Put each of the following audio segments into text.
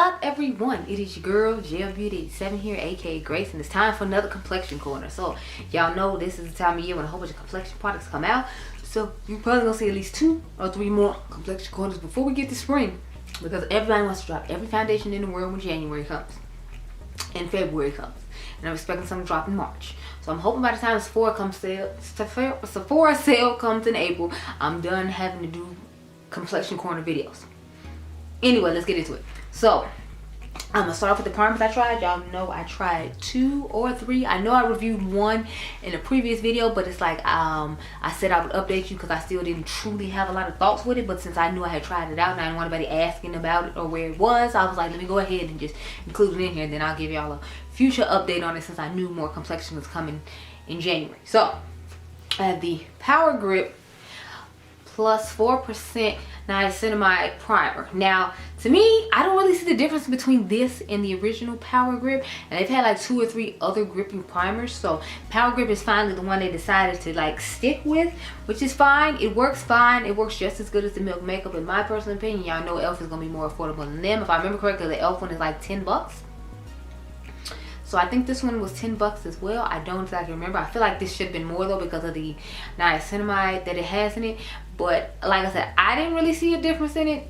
up, everyone? It is your girl Beauty 87 here, aka Grace, and it's time for another complexion corner. So y'all know this is the time of year when a whole bunch of complexion products come out, so you're probably gonna see at least 2 or 3 more complexion corners before we get to spring, because everybody wants to drop every foundation in the world when January comes and February comes, and I'm expecting some to drop in March. So I'm hoping by the time Sephora sale comes in April, I'm done having to do complexion corner videos. Anyway, let's get into it. So I'm gonna start off with the primers I tried. Y'all know I tried 2 or 3. I know I reviewed 1 in a previous video, but it's like I said I would update you because I still didn't truly have a lot of thoughts with it. But since I knew I had tried it out and I didn't want anybody asking about it or where it was, I was like, let me go ahead and just include it in here, and then I'll give y'all a future update on it since I knew more complexion was coming in January. So I have the Power Grip plus 4% niacinamide primer. Now, to me, I don't really see the difference between this and the original Power Grip, and they've had like 2 or 3 other gripping primers, so Power Grip is finally the one they decided to like stick with, which is fine. It works fine. It works just as good as the Milk Makeup in my personal opinion. Y'all know e.l.f. is gonna be more affordable than them. If I remember correctly, the e.l.f. one is like 10 bucks. So I think this one was 10 bucks as well. I don't exactly remember. I feel like this should have been more though because of the niacinamide that it has in it. But like I said, I didn't really see a difference in it.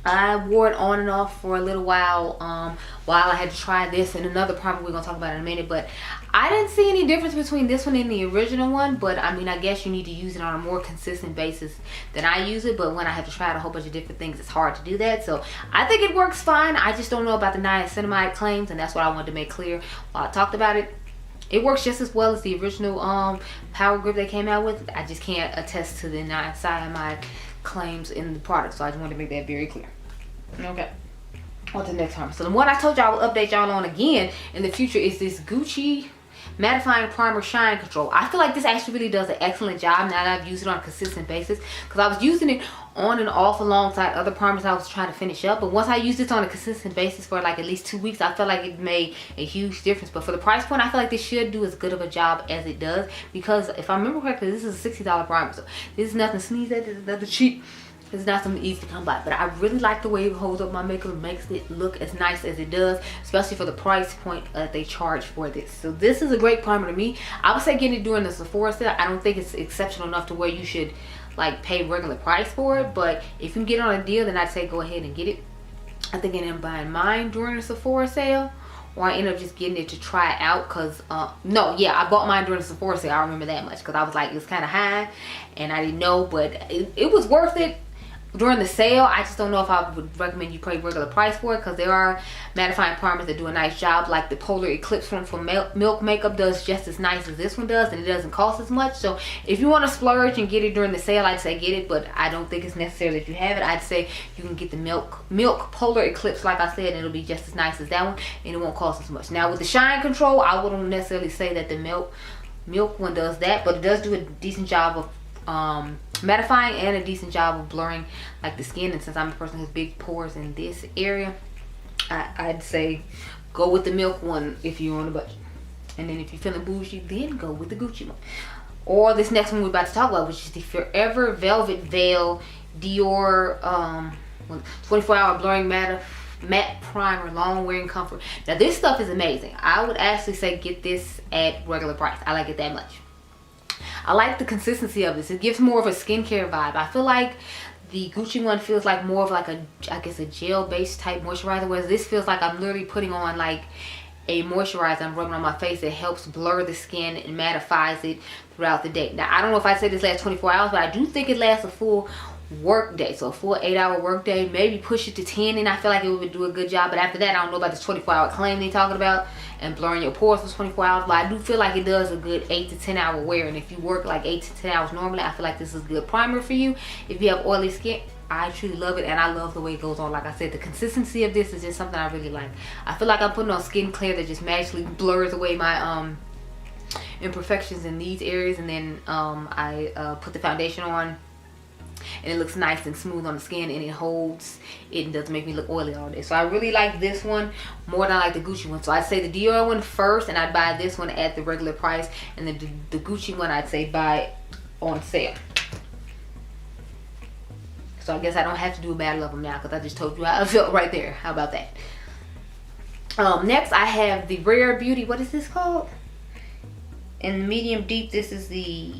I wore it on and off for a little while I had to try this and another primer we're gonna talk about in a minute. But I didn't see any difference between this one and the original one. But I mean, I guess you need to use it on a more consistent basis than I use it. But when I have to try out a whole bunch of different things, it's hard to do that. So I think it works fine. I just don't know about the niacinamide claims, and that's what I wanted to make clear while I talked about it. It works just as well as the original Power Grip they came out with. I just can't attest to the niacinamide claims in the product, so I just wanted to make that very clear. Okay, on to the next primer. So the one I told y'all I would update y'all on again in the future is this Gucci Mattifying Primer Shine Control. I feel like this actually really does an excellent job now that I've used it on a consistent basis, because I was using it on and off alongside other primers I was trying to finish up. But once I used this on a consistent basis for like at least 2 weeks, I felt like it made a huge difference. But for the price point, I feel like this should do as good of a job as it does, because if I remember correctly, this is a $60 primer, so this is nothing to sneeze at. This is nothing cheap. It's not something easy to come by, but I really like the way it holds up my makeup. It makes it look as nice as it does, especially for the price point that they charge for this. So this is a great primer to me. I would say getting it during the Sephora sale. I don't think it's exceptional enough to where you should like pay regular price for it, but if you can get it on a deal, then I'd say go ahead and get it. I think I ended up buying mine during the Sephora sale, or I ended up just getting it to try it out because no, yeah, I bought mine during the Sephora sale. I remember that much because I was like, it was kind of high and I didn't know, but it was worth it during the sale. I just don't know if I would recommend you pay regular price for it, because there are mattifying primers that do a nice job, like the Polar Eclipse one from Milk Makeup does just as nice as this one does, and it doesn't cost as much. So if you want to splurge and get it during the sale, I'd say get it, but I don't think it's necessary that you have it. I'd say you can get the Milk Polar Eclipse, like I said, and it'll be just as nice as that one, and it won't cost as much. Now with the Shine Control, I wouldn't necessarily say that the Milk one does that, but it does do a decent job of mattifying and a decent job of blurring like the skin. And since I'm a person who has big pores in this area, I'd say go with the Milk one if you're on a budget, and then if you're feeling bougie, then go with the Gucci one, or this next one we're about to talk about, which is the Forever Velvet Veil Dior 24-hour blurring matte primer, long wearing comfort. Now this stuff is amazing. I would actually say get this at regular price. I like it that much. I like the consistency of this. It gives more of a skincare vibe. I feel like the Gucci one feels like more of like a, I guess, a gel based type moisturizer, whereas this feels like I'm literally putting on like a moisturizer I'm rubbing on my face that helps blur the skin and mattifies it throughout the day. Now I don't know if I say this lasts 24 hours, but I do think it lasts a full work day, so a full 8-hour work day, maybe push it to 10, and I feel like it would do a good job. But after that, I don't know about this 24-hour claim they're talking about and blurring your pores for 24 hours, but I do feel like it does a good 8 to 10 hour wear. And if you work like 8 to 10 hours normally, I feel like this is a good primer for you. If you have oily skin, I truly love it, and I love the way it goes on. Like I said, the consistency of this is just something I really like. I feel like I'm putting on skincare that just magically blurs away my imperfections in these areas, and then I put the foundation on, and it looks nice and smooth on the skin, and it holds it and doesn't make me look oily all day. So I really like this one more than I like the Gucci one. So I'd say the Dior one first, and I'd buy this one at the regular price, and then the Gucci one I'd say buy on sale. So I guess I don't have to do a battle of them now because I just told you how I felt right there. How about that? Next I have the Rare Beauty. What is this called? In medium deep, this is the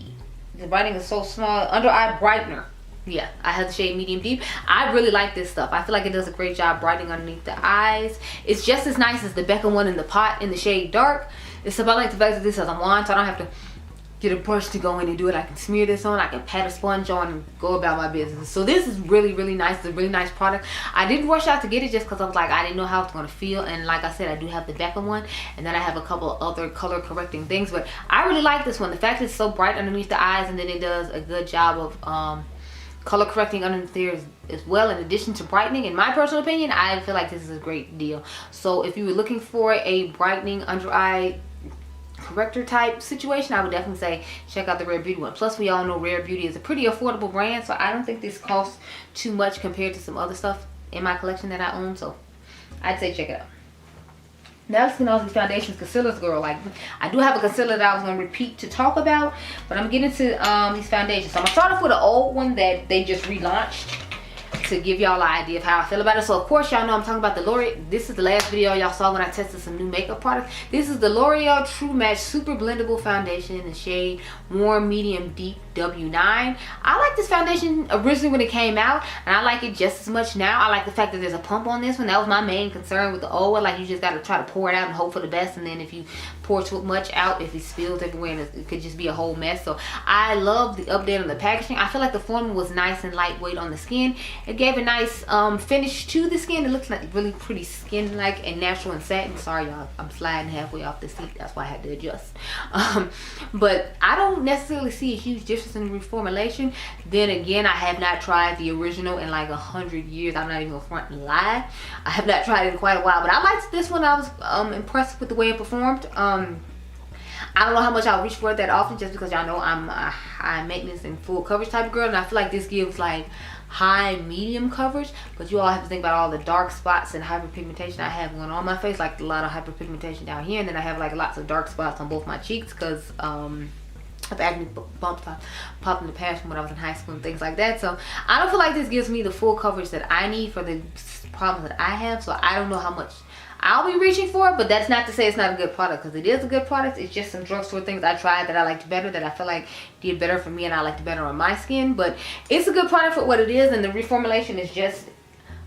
writing is so small. Under eye brightener. Yeah, I have the shade medium deep. I really like this stuff. I feel like it does a great job brightening underneath the eyes. It's just as nice as the Becca one in the pot in the shade dark. It's about like the fact that this has a wand, so I don't have to get a brush to go in and do it. I can smear this on, I can pat a sponge on and go about my business. So this is really, really nice. It's a really nice product. I didn't rush out to get it just because I was like, I didn't know how it's going to feel. And like I said, I do have the Becca one, and then I have a couple of other color correcting things. But I really like this one. The fact that it's so bright underneath the eyes, and then it does a good job of color correcting underneath there as well, in addition to brightening. In my personal opinion, I feel like this is a great deal. So if you were looking for a brightening under eye corrector type situation, I would definitely say check out the Rare Beauty one. Plus we all know Rare Beauty is a pretty affordable brand, so I don't think this costs too much compared to some other stuff in my collection that I own. So I'd say check it out. Now let's get on these foundations, concealers, girl. Like, I do have a concealer that I was going to repeat to talk about, but I'm getting to these foundations. So I'm going to start off with an old one that they just relaunched to give y'all an idea of how I feel about it. So of course y'all know I'm talking about the L'Oreal. This is the last video y'all saw when I tested some new makeup products. This is the L'Oreal True Match Super Blendable Foundation in the shade Warm Medium Deep W9. I like this foundation originally when it came out, and I like it just as much now. I like the fact that there's a pump on this one. That was my main concern with the old one. Like, you just got to try to pour it out and hope for the best, and then if you pour too much out, if it spills everywhere, and it could just be a whole mess. So I love the update on the packaging. I feel like the formula was nice and lightweight on the skin. It gave a nice finish to the skin. It looks like really pretty skin like and natural and satin. Sorry y'all, I'm sliding halfway off the seat, that's why I had to adjust. But I don't necessarily see a huge difference in reformulation. Then again, I have not tried the original in like 100 years. I'm not even gonna front and lie, I have not tried it in quite a while, but I liked this one. I was impressed with the way it performed. I don't know how much I'll reach for it that often, just because y'all know I'm a high maintenance and full coverage type of girl, and I feel like this gives like high medium coverage, but you all have to think about all the dark spots and hyperpigmentation I have going on my face, like a lot of hyperpigmentation down here, and then I have like lots of dark spots on both my cheeks because I've acne bumps popped in the past when I was in high school and things like that. So I don't feel like this gives me the full coverage that I need for the problems that I have. So I don't know how much I'll be reaching for, but that's not to say it's not a good product, because it is a good product. It's just some drugstore things I tried that I liked better, that I feel like did better for me and I liked better on my skin. But it's a good product for what it is, and the reformulation is just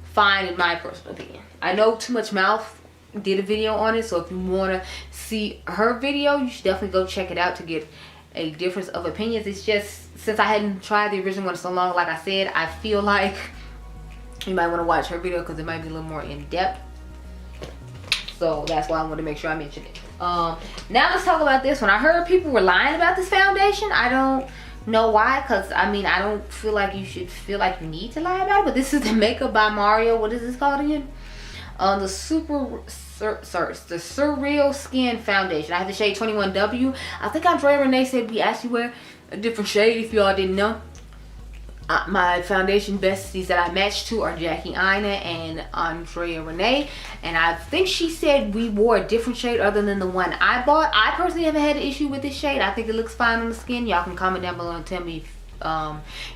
fine in my personal opinion. I know Too Much Mouth did a video on it, so if you want to see her video, you should definitely go check it out to get a difference of opinions. It's just, since I hadn't tried the original one in so long, like I said, I feel like you might want to watch her video because it might be a little more in depth. So that's why I want to make sure I mention it. Now let's talk about this one. I heard people were lying about this foundation. I don't know why, because I mean, I don't feel like you should feel like you need to lie about it, but this is the Makeup by Mario. What is this called again? The Surreal Skin Foundation. I have the shade 21W. I think Andrea Renee said we actually wear a different shade, if y'all didn't know. My foundation besties that I matched to are Jackie Ina and Andrea Renee, and I think she said we wore a different shade other than the one I bought. I personally haven't had an issue with this shade. I think it looks fine on the skin. Y'all can comment down below and tell me if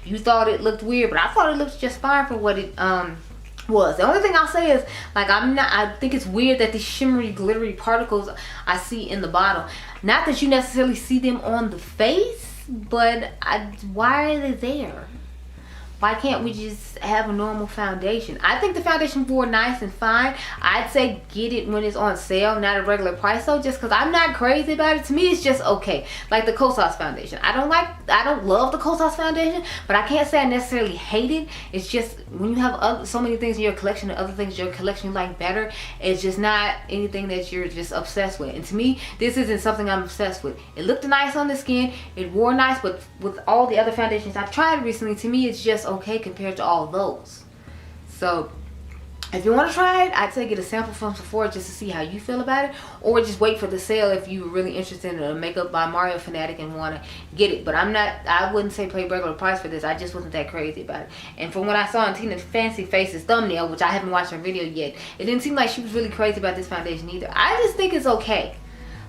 you thought it looked weird, but I thought it looked just fine for what it was. The only thing I'll say is, like, I think it's weird that these shimmery glittery particles I see in the bottle, not that you necessarily see them on the face, but why are they there? Why can't we just have a normal foundation? I think the foundation wore nice and fine. I'd say get it when it's on sale, not a regular price though, just because I'm not crazy about it. To me, it's just okay. Like the Kosas foundation. I don't love the Kosas foundation, but I can't say I necessarily hate it. It's just when you have so many things in your collection and other things in your collection you like better, it's just not anything that you're just obsessed with. And to me, this isn't something I'm obsessed with. It looked nice on the skin. It wore nice, but with all the other foundations I've tried recently, to me, it's just okay compared to all those. So if you want to try it, I'd say get a sample from Sephora just to see how you feel about it, or just wait for the sale if you're really interested in a Makeup by Mario fanatic and want to get it. But I wouldn't say pay regular price for this. I just wasn't that crazy about it. And from what I saw on Tina's Fancy Faces thumbnail, which I haven't watched her video yet, it didn't seem like she was really crazy about this foundation either. I just think it's okay.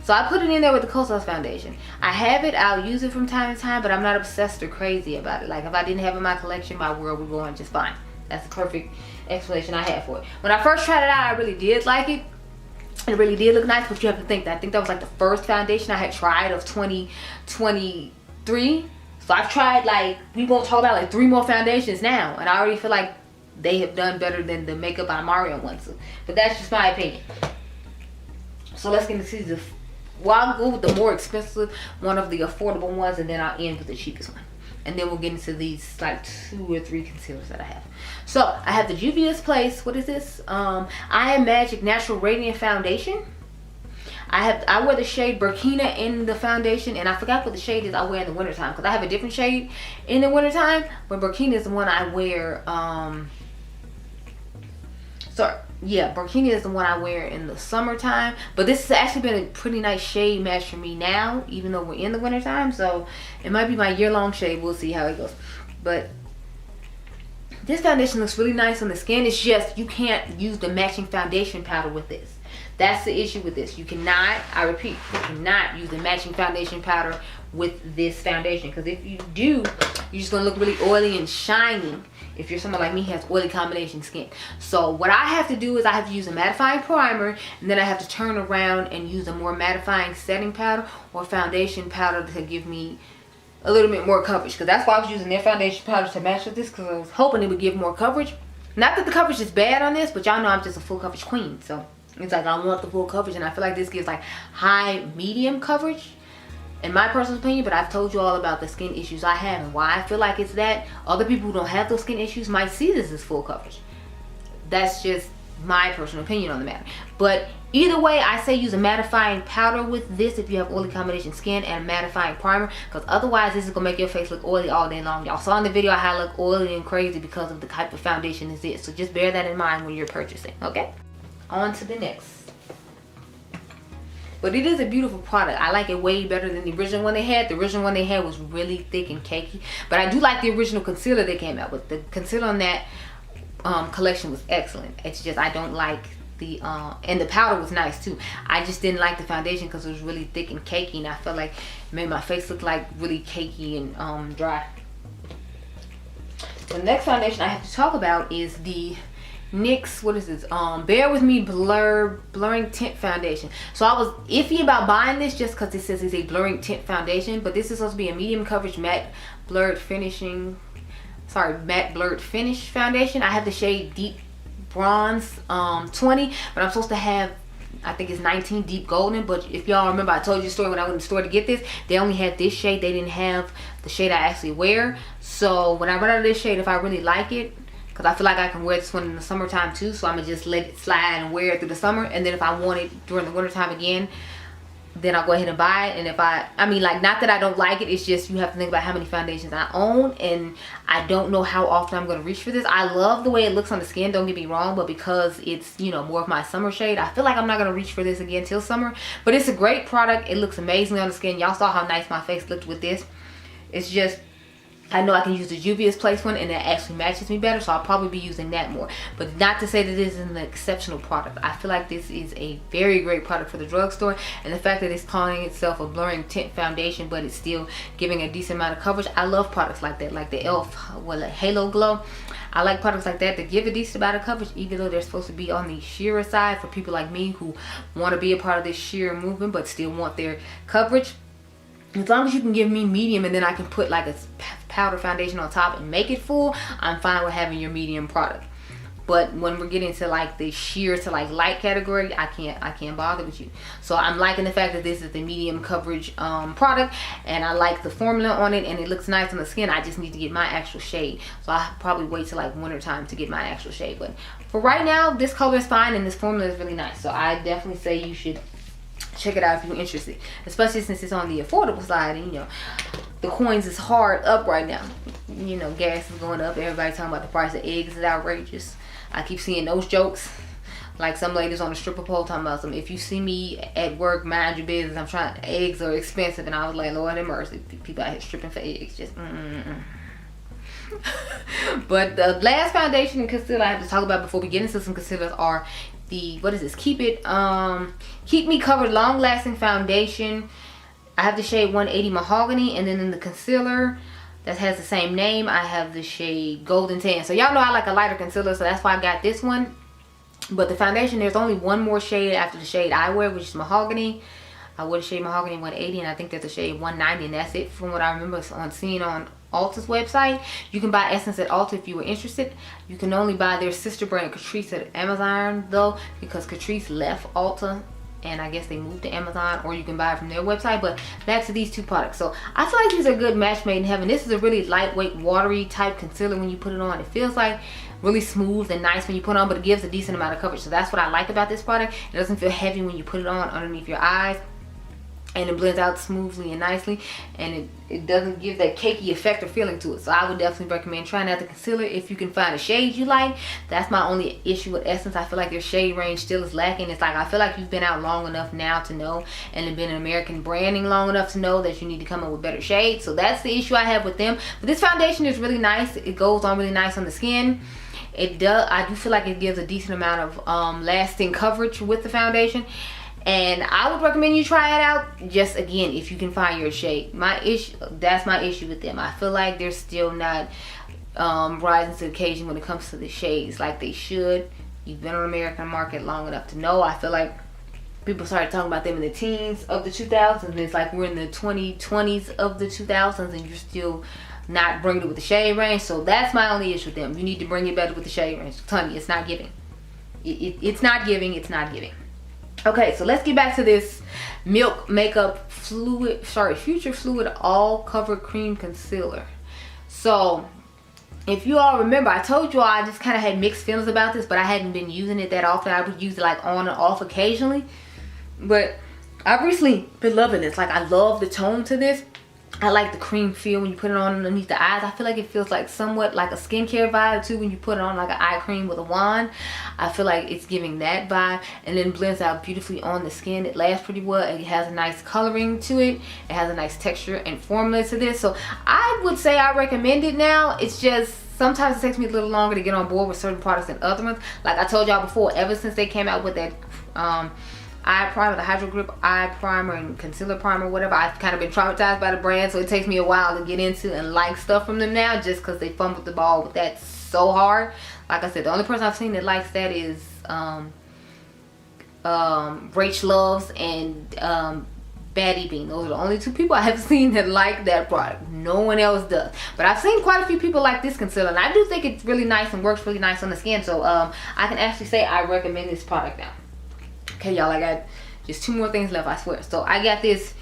So I put it in there with the Kosas foundation. I have it, I'll use it from time to time, but I'm not obsessed or crazy about it. Like if I didn't have it in my collection, my world would go on just fine. That's the perfect explanation I have for it. When I first tried it out, I really did like it. It really did look nice, but you have to think that I think that was like the first foundation I had tried of 2023. So I've tried, like, we gonna talk about like 3 more foundations now, and I already feel like they have done better than the Makeup by Mario ones. But that's just my opinion. So let's get into the, well, I'll go with the more expensive, one of the affordable ones, and then I'll end with the cheapest one. And then we'll get into these like 2 or 3 concealers that I have. So I have the Juvia's Place. What is this? I Am Magic Natural Radiant Foundation. I wear the shade Burkina in the foundation, and I forgot what the shade is I wear in the wintertime, because I have a different shade in the wintertime, but Burkina is the one I wear. Burkina is the one I wear in the summertime, but this has actually been a pretty nice shade match for me now, even though we're in the wintertime, so it might be my year-long shade. We'll see how it goes. But this foundation looks really nice on the skin. It's just you can't use the matching foundation powder with this. That's the issue with this. You cannot, I repeat, you cannot use the matching foundation powder with this foundation, because if you do, you're just gonna look really oily and shiny if you're someone like me who has oily combination skin. So what I have to do is I have to use a mattifying primer, and then I have to turn around and use a more mattifying setting powder or foundation powder to give me a little bit more coverage, because that's why I was using their foundation powder to match with this, because I was hoping it would give more coverage. Not that the coverage is bad on this, but y'all know I'm just a full coverage queen, so it's like I want the full coverage, and I feel like this gives like high medium coverage in my personal opinion. But I've told you all about the skin issues I have and why I feel like it's that. Other people who don't have those skin issues might see this as full coverage. That's just my personal opinion on the matter. But either way, I say use a mattifying powder with this if you have oily combination skin, and a mattifying primer, because otherwise this is gonna make your face look oily all day long. Y'all saw in the video how I look oily and crazy because of the type of foundation this is. So just bear that in mind when you're purchasing, okay? On to the next. But it is a beautiful product. I like it way better than the original one they had. The original one they had was really thick and cakey, but I do like the original concealer they came out with. The concealer on that collection was excellent. It's just I don't like the and the powder was nice too. I just didn't like the foundation because it was really thick and cakey, and I felt like it made my face look like really cakey and dry. The next foundation I have to talk about is the NYX, what is this? Bear With Me Blurring Tint Foundation. So I was iffy about buying this just because it says it's a blurring tint foundation, but this is supposed to be a medium coverage matte blurred finish foundation. I have the shade Deep Bronze 20, but I'm supposed to have, I think it's 19 Deep Golden. But if y'all remember, I told you the story when I went to the store to get this, they only had this shade. They didn't have the shade I actually wear. So when I run out of this shade, if I really like it, because I feel like I can wear this one in the summertime too, so I'm gonna just let it slide and wear it through the summer, and then if I want it during the wintertime again, then I'll go ahead and buy it. And if I mean, like, not that I don't like it, it's just you have to think about how many foundations I own, and I don't know how often I'm gonna reach for this. I love the way it looks on the skin, don't get me wrong, but because it's, you know, more of my summer shade, I feel like I'm not gonna reach for this again till summer. But it's a great product. It looks amazing on the skin. Y'all saw how nice my face looked with this. It's just, I know I can use the Juvia's Place one, and it actually matches me better, so I'll probably be using that more. But not to say that this is an exceptional product. I feel like this is a very great product for the drugstore, and the fact that it's calling itself a blurring tint foundation, but it's still giving a decent amount of coverage. I love products like that, like the e.l.f. Halo Glow. I like products like that give a decent amount of coverage, even though they're supposed to be on the sheer side for people like me who want to be a part of this sheer movement but still want their coverage. As long as you can give me medium, and then I can put like a powder foundation on top and make it full, I'm fine with having your medium product. But when we're getting to like the sheer to like light category, I can't bother with you. So I'm liking the fact that this is the medium coverage product, and I like the formula on it, and it looks nice on the skin. I just need to get my actual shade, so I'll probably wait till like winter time to get my actual shade. But for right now, this color is fine, and this formula is really nice, so I definitely say you should check it out if you're interested, especially since it's on the affordable side. And you know, the coins is hard up right now. You know, gas is going up. Everybody talking about the price of eggs is outrageous. I keep seeing those jokes, like some ladies on the stripper pole talking about some, if you see me at work, mind your business, I'm trying, eggs are expensive. And I was like, Lord have mercy, people out here stripping for eggs, just But the last foundation and concealer I have to talk about before we get into some concealers are the, what is this? Keep Me Covered Long Lasting Foundation. I have the shade 180 Mahogany, and then in the concealer that has the same name, I have the shade Golden Tan. So y'all know I like a lighter concealer, so that's why I got this one. But the foundation, there's only one more shade after the shade I wear, which is Mahogany. I wear the shade Mahogany 180, and I think there's a shade 190, and that's it from what I remember seeing on Ulta's website. You can buy Essence at Ulta if you were interested. You can only buy their sister brand Catrice at Amazon though, because Catrice left Ulta and I guess they moved to Amazon, or you can buy it from their website. But back to these two products. So I feel like these are a good match made in heaven. This is a really lightweight, watery type concealer when you put it on. It feels like really smooth and nice when you put it on, but it gives a decent amount of coverage. So that's what I like about this product. It doesn't feel heavy when you put it on underneath your eyes, and it blends out smoothly and nicely, and it doesn't give that cakey effect or feeling to it. So I would definitely recommend trying out the concealer if you can find a shade you like. That's my only issue with Essence. I feel like their shade range still is lacking. It's like, I feel like you've been out long enough now to know, and have been in American branding long enough to know that you need to come up with better shades. So that's the issue I have with them. But this foundation is really nice. It goes on really nice on the skin. I do feel like it gives a decent amount of lasting coverage with the foundation. And I would recommend you try it out, just again, if you can find your shade. That's my issue with them. I feel like they're still not rising to the occasion when it comes to the shades like they should. You've been on the American market long enough to know. I feel like people started talking about them in the teens of the 2000s, and it's like we're in the 2020s of the 2000s, and you're still not bringing it with the shade range. So that's my only issue with them. You need to bring it better with the shade range. Honey, it's not giving. It's not giving. It's not giving. Okay, so let's get back to this Milk Makeup Future Fluid All Cover Cream Concealer. So if you all remember, I told you all I just kind of had mixed feelings about this, but I hadn't been using it that often. I would use it like on and off occasionally, but I've recently been loving this. Like, I love the tone to this. I like the cream feel when you put it on underneath the eyes. I feel like it feels like somewhat like a skincare vibe too when you put it on like an eye cream with a wand. I feel like it's giving that vibe, and then blends out beautifully on the skin. It lasts pretty well. It has a nice coloring to it. It has a nice texture and formula to this. So I would say I recommend it now. It's just sometimes it takes me a little longer to get on board with certain products than other ones. Like I told y'all before, ever since they came out with that eye primer, the Hydro Grip eye primer and concealer primer, whatever, I've kind of been traumatized by the brand, so it takes me a while to get into and like stuff from them now, just because they fumbled the ball with that so hard. Like I said, the only person I've seen that likes that is Rach Loves and Baddie Bean. Those are the only two people I have seen that like that product. No one else does. But I've seen quite a few people like this concealer, and I do think it's really nice and works really nice on the skin. So I can actually say I recommend this product now. Okay, y'all, I got just two more things left, I swear. So I got this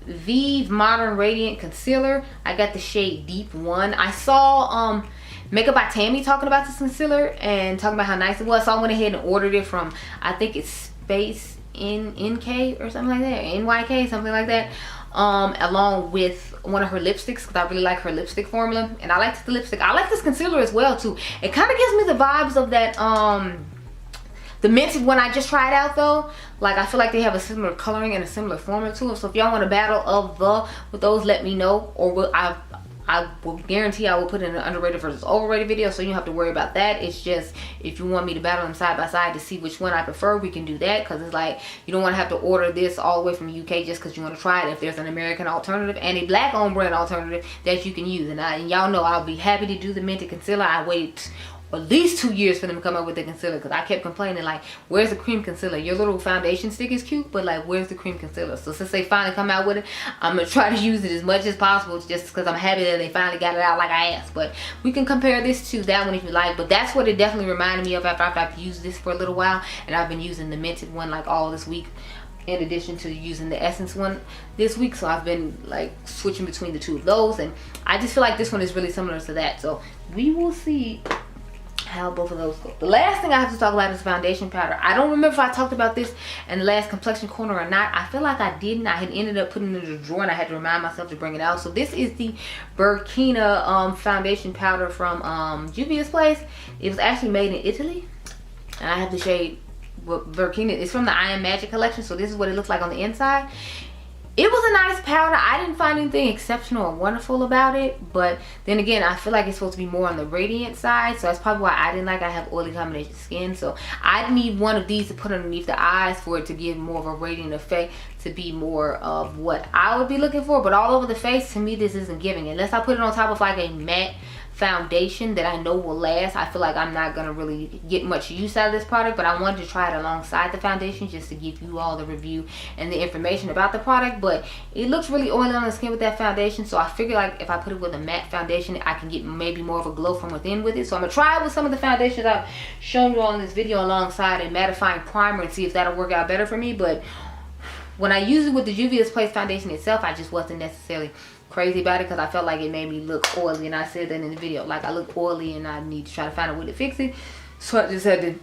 Vive Modern Radiant Concealer. I got the shade Deep 1. I saw Makeup by Tammy talking about this concealer and talking about how nice it was. So I went ahead and ordered it from, I think it's Space NK or something like that, NYK, something like that, along with one of her lipsticks, because I really like her lipstick formula, and I like the lipstick. I like this concealer as well too. It kind of gives me the vibes of that the Mented one I just tried out though. Like, I feel like they have a similar coloring and a similar formula to them. So if y'all want a battle with those, let me know. Or I will guarantee I will put in an underrated versus overrated video, so you don't have to worry about that. It's just, if you want me to battle them side by side to see which one I prefer, we can do that. Because it's like, you don't want to have to order this all the way from the UK just because you want to try it. If there's an American alternative and a black owned brand alternative that you can use, and y'all know I'll be happy to do the Mented concealer. I wait at least 2 years for them to come up with the concealer, because I kept complaining like, where's the cream concealer? Your little foundation stick is cute, but like, where's the cream concealer? So since they finally come out with it, I'm gonna try to use it as much as possible, just because I'm happy that they finally got it out like I asked. But we can compare this to that one if you like. But that's what it definitely reminded me of after I've used this for a little while, and I've been using the Mented one like all this week, in addition to using the Essence one this week. So I've been like switching between the two of those, and I just feel like this one is really similar to that. So we will see how both of those go. The last thing I have to talk about is foundation powder. I don't remember if I talked about this in the last Complexion Corner or not. I feel like I didn't. I had ended up putting it in the drawer, and I had to remind myself to bring it out. So this is the Burkina foundation powder from Juvia's place. It was actually made in Italy, and I have the shade Burkina. It's from the I Am Magic collection, so this is what it looks like on the inside. It was a nice powder. I didn't find anything exceptional or wonderful about it, but then again, I feel like it's supposed to be more on the radiant side, so that's probably why I didn't like it. I have oily combination skin, so I need one of these to put underneath the eyes for it to give more of a radiant effect, to be more of what I would be looking for. But all over the face, to me, this isn't giving. Unless I put it on top of like a matte foundation that I know will last, I feel like I'm not gonna really get much use out of this product. But I wanted to try it alongside the foundation just to give you all the review and the information about the product. But it looks really oily on the skin with that foundation, so I figure like if I put it with a matte foundation, I can get maybe more of a glow from within with it. So I'm gonna try it with some of the foundations I've shown you all in this video alongside a mattifying primer and see if that'll work out better for me. But when I use it with the Juvia's Place foundation itself, I just wasn't necessarily crazy about it because I felt like it made me look oily, and I said that in the video, like I look oily and I need to try to find a way to fix it. So I just had to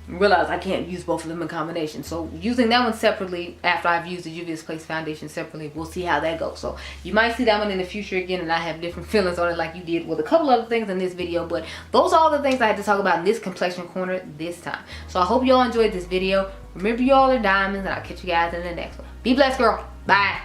realize I can't use both of them in combination. So using that one separately after I've used the Juvia's Place foundation separately, we'll see how that goes. So you might see that one in the future again, and I have different feelings on it like you did with a couple other things in this video. But those are all the things I had to talk about in this complexion corner this time. So I hope you all enjoyed this video. Remember, you all are diamonds, and I'll catch you guys in the next one. Be blessed, girl. Bye.